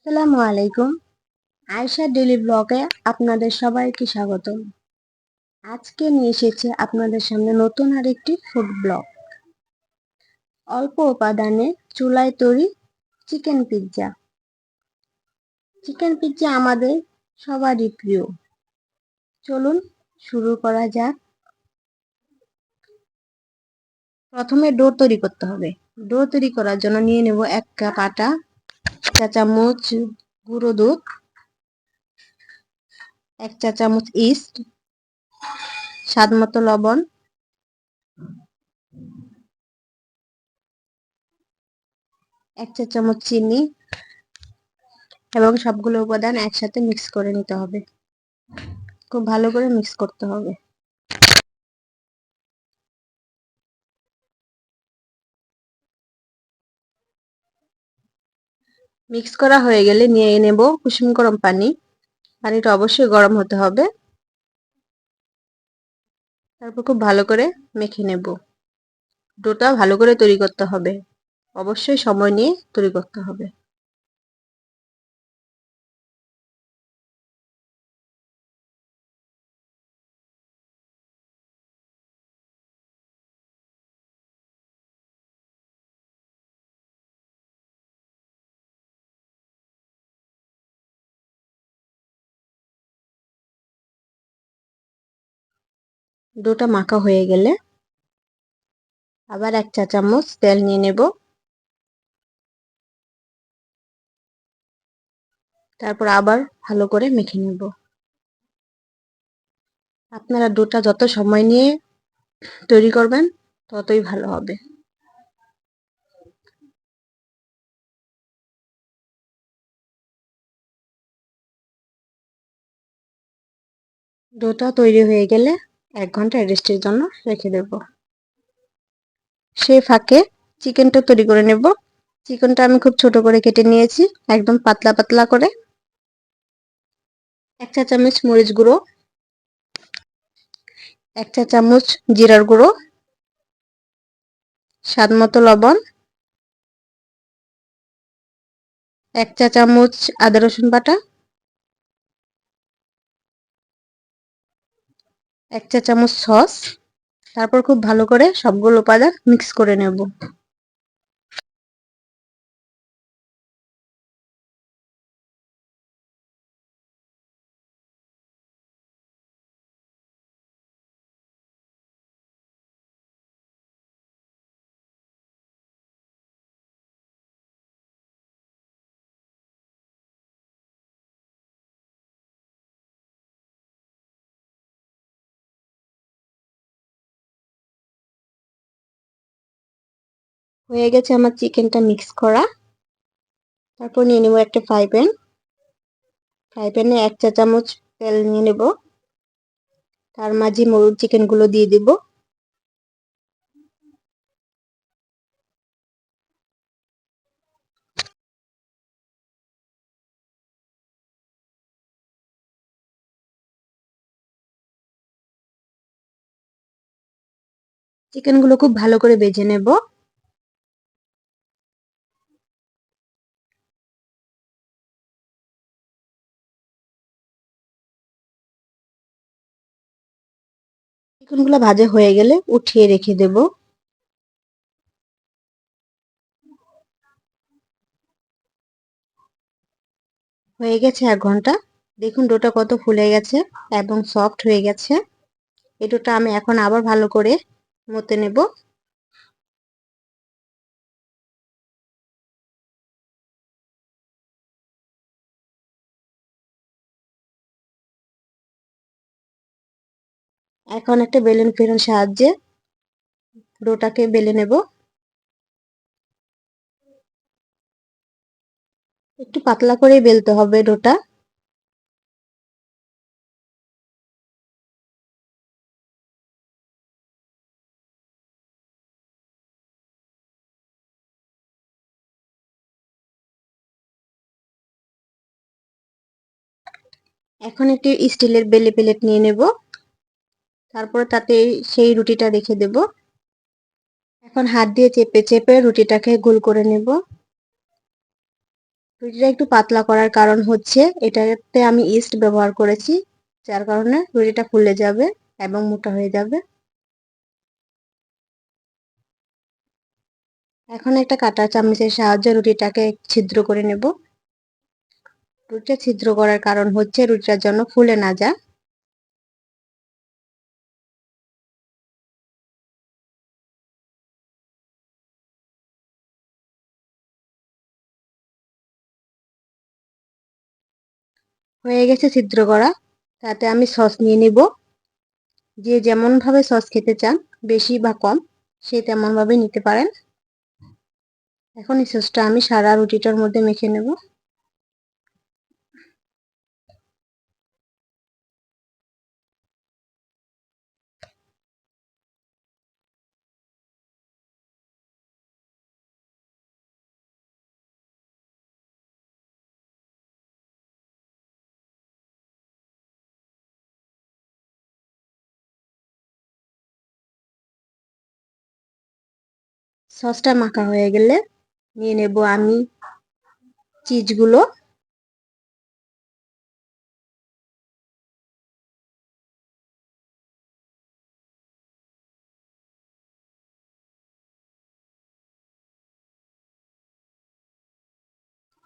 আসসালামু আলাইকুম। আয়েশা ডেইলি ব্লগে আপনাদের সবাইকে স্বাগতম। আজকে নিয়ে এসেছে আপনাদের সামনে নতুন আরেকটি ফুড ব্লগ। অল্প উপাদানে চুলায় তৈরি চিকেন পিৎজা। চিকেন পিৎজা আমাদের সবারই প্রিয়। চলুন শুরু করা যাক। প্রথমে ডো তৈরি করতে হবে। ডো তৈরি করার জন্য নিয়ে নেব 1 কাপ আটা, 1 চা চামচ গুঁড়ো দুধ, 1 চা চামচ ইস্ট, স্বাদ মতো লবণ, 1 চা চামচ চিনি এবং সবগুলো উপাদান একসাথে মিক্স করে নিতে হবে। খুব ভালো করে মিক্স করতে হবে। মিক্স করা হয়ে গেলে নিয়ে নেব কুসুম গরম পানি। পানিটা অবশ্যই গরম হতে হবে। তারপর খুব ভালো করে মেখে নেব। ডোটা ভালো করে তৈরি করতে হবে। অবশ্যই সময় নিয়ে তৈরি করতে হবে। ডোটা মাখা হয়ে গেলে আবার 1 চা চামচ তেল নিয়ে নেব। তারপর আবার ভালো করে মেখে নেব। আপনারা ডোটা যত সময় নিয়ে তৈরি করবেন ততই ভালো হবে। ডোটা তৈরি হয়ে গেলে 1 ঘন্টা রেস্টের জন্য রেখে দেব। সেই ফাঁকে চিকেনটা তৈরি করে নেব। চিকেনটা আমি খুব ছোট করে কেটে নিয়েছি, একদম পাতলা পাতলা করে। 1 চা চামচ মরিচ গুঁড়ো, 1 চা চামচ জিরার গুঁড়ো, স্বাদ মতো লবণ, 1 চা চামচ আদা রসুন বাটা, 1 চা চামচ সস। তারপর খুব ভালো করে সবগুলো উপাদান মিক্স করে নেব। হয়ে গেছে আমার চিকেনটা মিক্স করা। তারপর নিয়ে নেব একটা ফ্রাই প্যান। ফ্রাই প্যানে 1 চা চামচ তেল নিয়ে নেব। তার মাঝে চিকেনগুলো দিয়ে দেব। চিকেনগুলো খুব ভালো করে ভেজে নেব। চিকেনগুলো ভাজা হয়ে গেলে উঠিয়ে রেখে দেব। হয়ে গেছে 1 ঘন্টা। দেখুন ডোটা কত ফুলে গেছে এবং সফট হয়ে গেছে। এই ডোটা আমি এখন আবার ভালো করে মতে নেব। এখন একটা বেলুন ফেরন সাহায্যে ডোটাকে বেলে নেব। একটু পাতলা করে বেলতে হবে ডোটা। এখন একটি স্টিলের বেলে প্লেট নিয়ে নেব। তারপর তাতে সেই রুটিটা রেখে দেব। এখন হাত দিয়ে চেপে চেপে রুটিটাকে গোল করে নেব। রুটিটা একটু পাতলা করার কারণ হচ্ছে এটাতে আমি ইস্ট ব্যবহার করেছি, যার কারণে রুটিটা ফুলে যাবে এবং মোটা হয়ে যাবে। এখন একটা কাঁটা চামচের সাহায্যে রুটিটাকে ছিদ্র করে নেব। রুটিটা ছিদ্র করার কারণ হচ্ছে রুটিটার জন্য ফুলে না যায়। হয়ে গেছে ছিদ্র করা। তাতে আমি সস নিয়ে নিব। যে যেমন ভাবে সস খেতে চান, বেশি বা কম, সে তেমন ভাবে নিতে পারেন। এখন এই সসটা আমি সারা রুটিটার মধ্যে মেখে নেব। সসটা মাখা হয়ে গেলে নিয়ে নেব আমি চিজগুলো।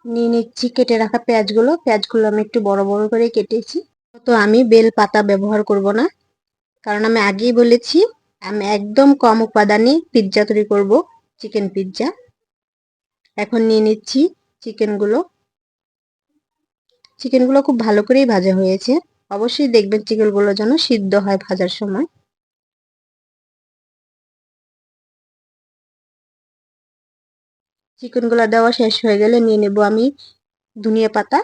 নিয়ে নিচ্ছি কেটে রাখা পেঁয়াজগুলো। পেঁয়াজগুলো আমি একটু বড় বড় করে কেটেছি। তো আমি বেল পাতা ব্যবহার করব না, কারণ আমি আগেই বলেছি আমি একদম কম উপাদানে পিৎজা তৈরি করব, চিকেন পিৎজা। এখন নিয়ে নিচ্ছি চিকেনগুলো। চিকেনগুলো খুব ভালো করেই ভাজা হয়েছে। অবশ্যই দেখবেন চিকেনগুলো যেন সিদ্ধ হয় ভাজার সময়। চিকেনগুলো দেওয়া শেষ হয়ে গেলে নিয়ে নেব আমি ধনিয়া পাতা।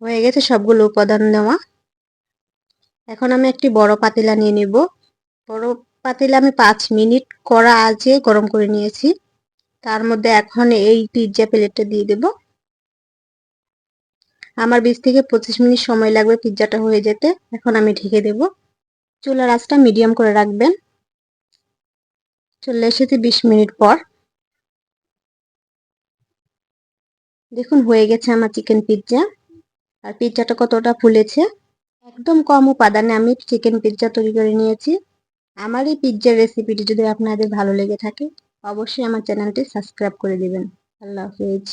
হয়ে গেছে সবগুলো উপাদান দেওয়া। এখন আমি একটি বড় পাতিলা নিয়ে নেব। বড় পাতিলা আমি 5 মিনিট কড়া আঁচে গরম করে নিয়েছি। তার মধ্যে এখন এই পিৎজা প্লেটটা দিয়ে দেব। আমার 20 থেকে 25 মিনিট সময় লাগবে পিৎজাটা হয়ে যেতে। এখন আমি ঢেকে দেব। চুলার আঁচটা মিডিয়াম করে রাখবেন। চলে এসেছে 20 মিনিট পর। দেখুন হয়ে গেছে আমার চিকেন পিৎজা। আর পিৎজাটা কতটা ফুলেছে। একদম কম উপাদানে আমি চিকেন পিৎজা তৈরি করে নিয়েছি। আমার এই পিৎজার রেসিপিটি যদি আপনাদের ভালো লেগে থাকে, অবশ্যই আমার চ্যানেলটি সাবস্ক্রাইব করে দিবেন। আল্লাহ হাফেজ।